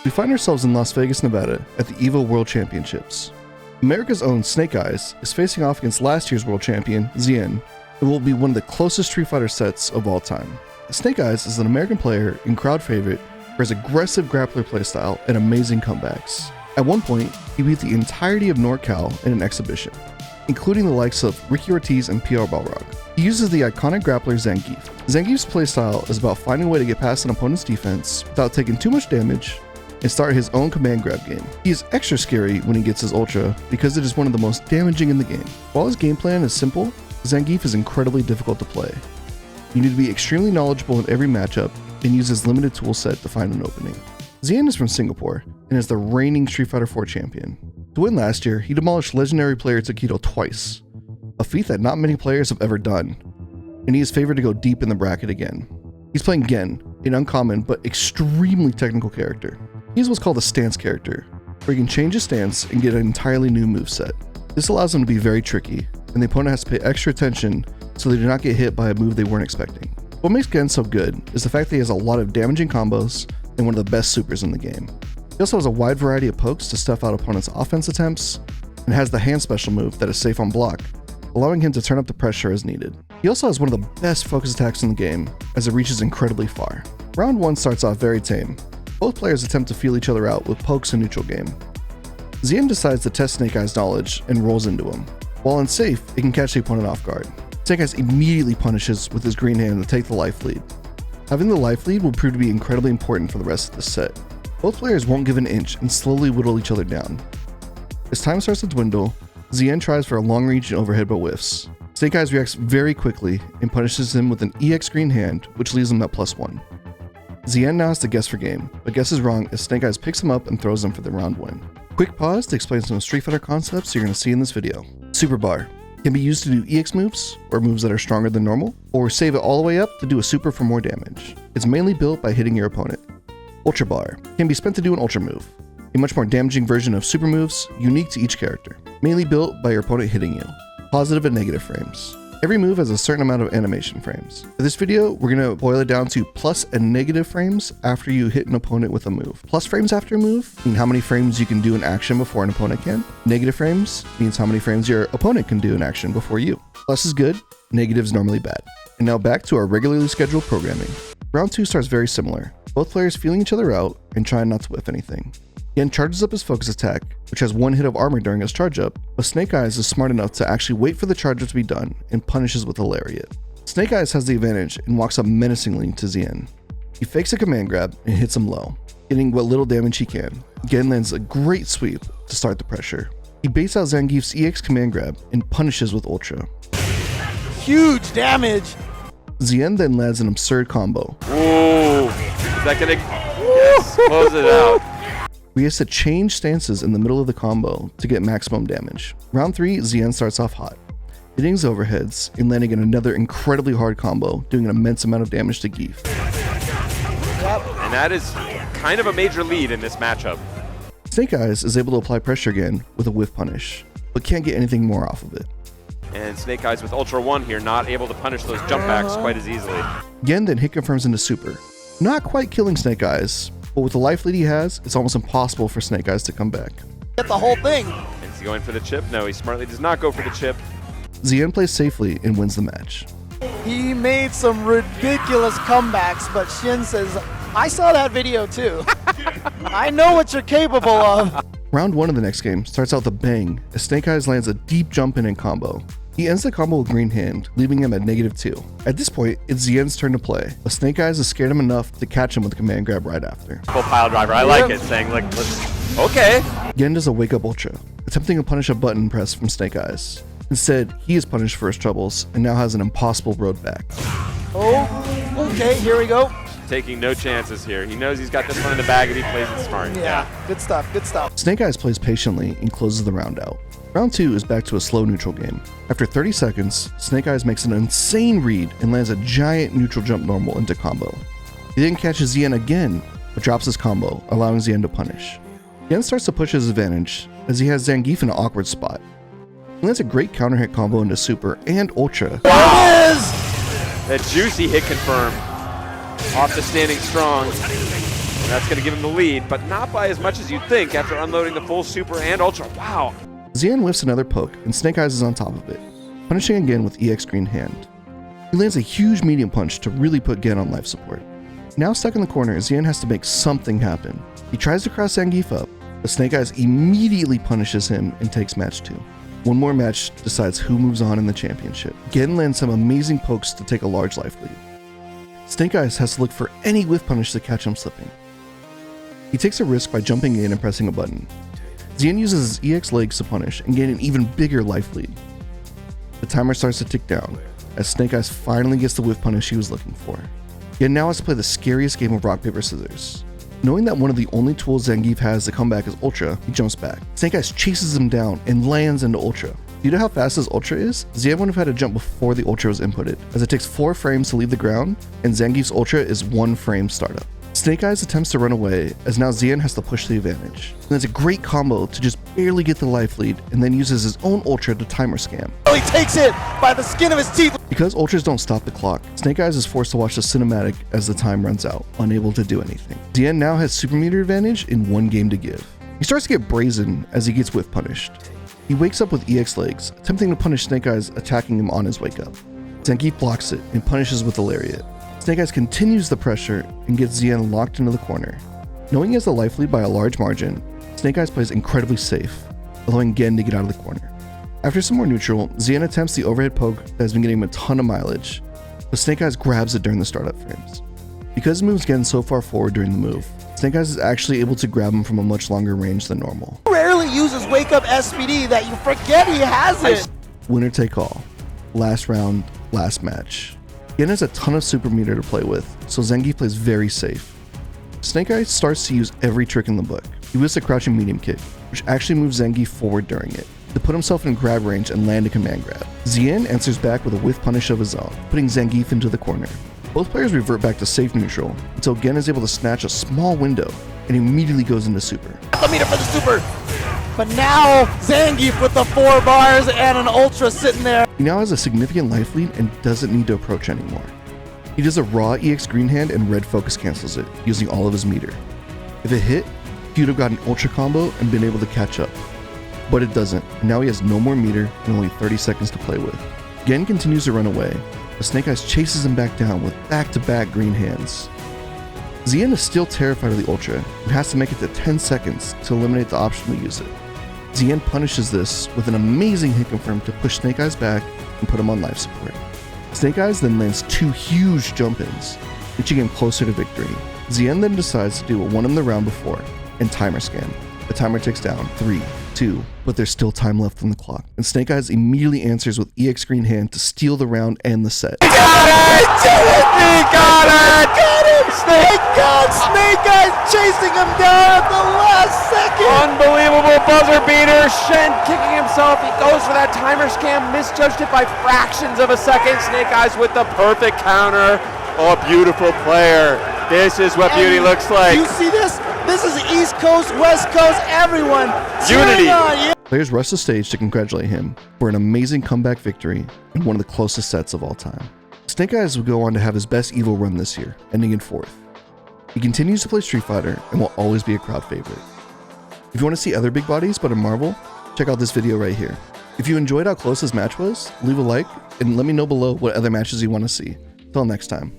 We find ourselves in Las Vegas, Nevada at the EVO World Championships. America's own SnakeEyez is facing off against last year's world champion, Xian, and will be one of the closest Street Fighter sets of all time. SnakeEyez is an American player and crowd favorite for his aggressive grappler playstyle and amazing comebacks. At one point, he beat the entirety of NorCal in an exhibition, including the likes of Ricky Ortiz and PR Balrog. He uses the iconic grappler Zangief. Zangief's playstyle is about finding a way to get past an opponent's defense without taking too much damage and start his own command grab game. He is extra scary when he gets his Ultra because it is one of the most damaging in the game. While his game plan is simple, Zangief is incredibly difficult to play. You need to be extremely knowledgeable in every matchup and use his limited toolset to find an opening. Xian is from Singapore and is the reigning Street Fighter 4 champion. To win last year, he demolished legendary player Takedo twice, a feat that not many players have ever done, and he is favored to go deep in the bracket again. He's playing Gen, an uncommon but extremely technical character. He's what's called a stance character, where he can change his stance and get an entirely new moveset. This allows him to be very tricky, and the opponent has to pay extra attention so they do not get hit by a move they weren't expecting. What makes Gen so good is the fact that he has a lot of damaging combos and one of the best supers in the game. He also has a wide variety of pokes to stuff out opponents' offense attempts, and has the hand special move that is safe on block, allowing him to turn up the pressure as needed. He also has one of the best focus attacks in the game, as it reaches incredibly far. Round 1 starts off very tame. Both players attempt to feel each other out with pokes in neutral game. Xian decides to test SnakeEyez' knowledge and rolls into him. While unsafe, it can catch the opponent off guard. SnakeEyez immediately punishes with his green hand to take the life lead. Having the life lead will prove to be incredibly important for the rest of the set. Both players won't give an inch and slowly whittle each other down. As time starts to dwindle, Xian tries for a long reach and overhead but whiffs. SnakeEyez reacts very quickly and punishes him with an EX green hand, which leaves him at +1. Xian now has to guess for game, but guesses wrong as SnakeEyez picks him up and throws him for the round win. Quick pause to explain some Street Fighter concepts you're going to see in this video. Super Bar can be used to do EX moves, or moves that are stronger than normal, or save it all the way up to do a super for more damage. It's mainly built by hitting your opponent. Ultra Bar can be spent to do an ultra move, a much more damaging version of super moves unique to each character, mainly built by your opponent hitting you. Positive and negative frames. Every move has a certain amount of animation frames. For this video, we're going to boil it down to plus and negative frames after you hit an opponent with a move. Plus frames after a move mean how many frames you can do an action before an opponent can. Negative frames means how many frames your opponent can do an action before you. Plus is good, negative is normally bad. And now back to our regularly scheduled programming. Round 2 starts very similar. Both players feeling each other out and trying not to whiff anything. Xian charges up his focus attack, which has 1 hit of armor during his charge up, but SnakeEyez is smart enough to actually wait for the charge up to be done and punishes with a lariat. SnakeEyez has the advantage and walks up menacingly to Xian. He fakes a command grab and hits him low, getting what little damage he can. Xian lands a great sweep to start the pressure. He baits out Zangief's EX command grab and punishes with Ultra. Huge damage! Xian then lands an absurd combo. Ooh, is that gonna close it out? We have to change stances in the middle of the combo to get maximum damage. Round 3, Xian starts off hot, hitting his overheads and landing in another incredibly hard combo, doing an immense amount of damage to Gief. And that is kind of a major lead in this matchup. SnakeEyez is able to apply pressure again with a whiff punish, but can't get anything more off of it. And SnakeEyez with Ultra 1 here, not able to punish those jump backs quite as easily. Xian then hit confirms into super, not quite killing SnakeEyez, but with the life lead he has, it's almost impossible for SnakeEyez to come back. Get the whole thing! Is he going for the chip? No, he smartly does not go for the chip. Xian plays safely and wins the match. He made some ridiculous comebacks, but Xian says, I saw that video too. I know what you're capable of. Round 1 of the next game starts out with a bang as SnakeEyez lands a deep jump in combo. He ends the combo with green hand, leaving him at -2. At this point, it's Xian's turn to play, but SnakeEyez has scared him enough to catch him with a command grab right after. Full pile driver, I like it, saying like, let's, okay. Xian does a wake up ultra, attempting to punish a button press from SnakeEyez. Instead, he is punished for his troubles and now has an impossible road back. Oh, okay, here we go. Taking no chances here. He knows he's got this one in the bag if he plays it smart. Yeah, good stuff, good stuff. SnakeEyez plays patiently and closes the round out. Round 2 is back to a slow neutral game. After 30 seconds, SnakeEyez makes an insane read and lands a giant neutral jump normal into combo. He then catches Xian again, but drops his combo, allowing Xian to punish. Xian starts to push his advantage, as he has Zangief in an awkward spot. He lands a great counter hit combo into super and ultra. There it is! That juicy hit confirmed. Off to standing strong. That's going to give him the lead, but not by as much as you'd think after unloading the full super and ultra. Wow. Xian whiffs another poke, and SnakeEyez is on top of it, punishing again with EX green hand. He lands a huge medium punch to really put Gen on life support. Now stuck in the corner, Xian has to make something happen. He tries to cross Zangief up, but SnakeEyez immediately punishes him and takes match 2. One more match decides who moves on in the championship. Gen lands some amazing pokes to take a large life lead. SnakeEyez has to look for any whiff punish to catch him slipping. He takes a risk by jumping in and pressing a button. Xian uses his EX legs to punish and gain an even bigger life lead. The timer starts to tick down, as SnakeEyez finally gets the whiff punish he was looking for. Gen now has to play the scariest game of rock, paper, scissors. Knowing that one of the only tools Zangief has to come back is Ultra, he jumps back. SnakeEyez chases him down and lands into Ultra. Due to how fast his Ultra is, Xian would have had to jump before the Ultra was inputted, as it takes 4 frames to leave the ground, and Zangief's Ultra is 1 frame startup. SnakeEyez attempts to run away, as now Xian has to push the advantage. And it's a great combo to just barely get the life lead, and then uses his own Ultra to timer scam. He takes it by the skin of his teeth. Because Ultras don't stop the clock, SnakeEyez is forced to watch the cinematic as the time runs out, unable to do anything. Xian now has super meter advantage in 1 game to give. He starts to get brazen as he gets whiff punished. He wakes up with EX legs, attempting to punish SnakeEyez, attacking him on his wake up. Zangief blocks it and punishes with a lariat. SnakeEyez continues the pressure and gets Xian locked into the corner. Knowing he has the life lead by a large margin, SnakeEyez plays incredibly safe, allowing Gen to get out of the corner. After some more neutral, Xian attempts the overhead poke that has been getting him a ton of mileage, but SnakeEyez grabs it during the startup frames. Because he moves Gen so far forward during the move, SnakeEyez is actually able to grab him from a much longer range than normal. Rarely uses wake up SPD that you forget he has it. Winner take all. Last round, last match. Gen has a ton of super meter to play with, so Zangief plays very safe. SnakeEyez starts to use every trick in the book. He whiffs a crouching medium kick, which actually moves Zangief forward during it, to put himself in grab range and land a command grab. Xian answers back with a whiff punish of his own, putting Zangief into the corner. Both players revert back to safe neutral until Gen is able to snatch a small window and immediately goes into super. The meter for the super. But now Zangief with the 4 bars and an Ultra sitting there. He now has a significant life lead and doesn't need to approach anymore. He does a raw EX green hand and red focus cancels it, using all of his meter. If it hit, he would have got an Ultra combo and been able to catch up. But it doesn't. Now he has no more meter and only 30 seconds to play with. Gen continues to run away, but SnakeEyez chases him back down with back-to-back green hands. Xian is still terrified of the Ultra and has to make it to 10 seconds to eliminate the option to use it. Xian punishes this with an amazing hit confirm to push SnakeEyez back and put him on life support. SnakeEyez then lands 2 huge jump-ins, reaching him closer to victory. Xian then decides to do what won him the round before, and timer scan. The timer ticks down, 3, 2, but there's still time left on the clock, and SnakeEyez immediately answers with EX green hand to steal the round and the set. He got it! He got it! Got him! SnakeEyez chasing him down at the last second. Unbelievable buzzer beater. Shen kicking himself. He goes for that timer scam, misjudged it by fractions of a second. SnakeEyez with the perfect counter. Oh, beautiful player. This is what beauty looks like. You see this? This is East Coast, West Coast, everyone. Unity. Players rush the stage to congratulate him for an amazing comeback victory and one of the closest sets of all time. SnakeEyez will go on to have his best Evo run this year, ending in 4th. He continues to play Street Fighter and will always be a crowd favorite. If you want to see other big bodies but in Marvel, check out this video right here. If you enjoyed how close this match was, leave a like and let me know below what other matches you want to see. Till next time.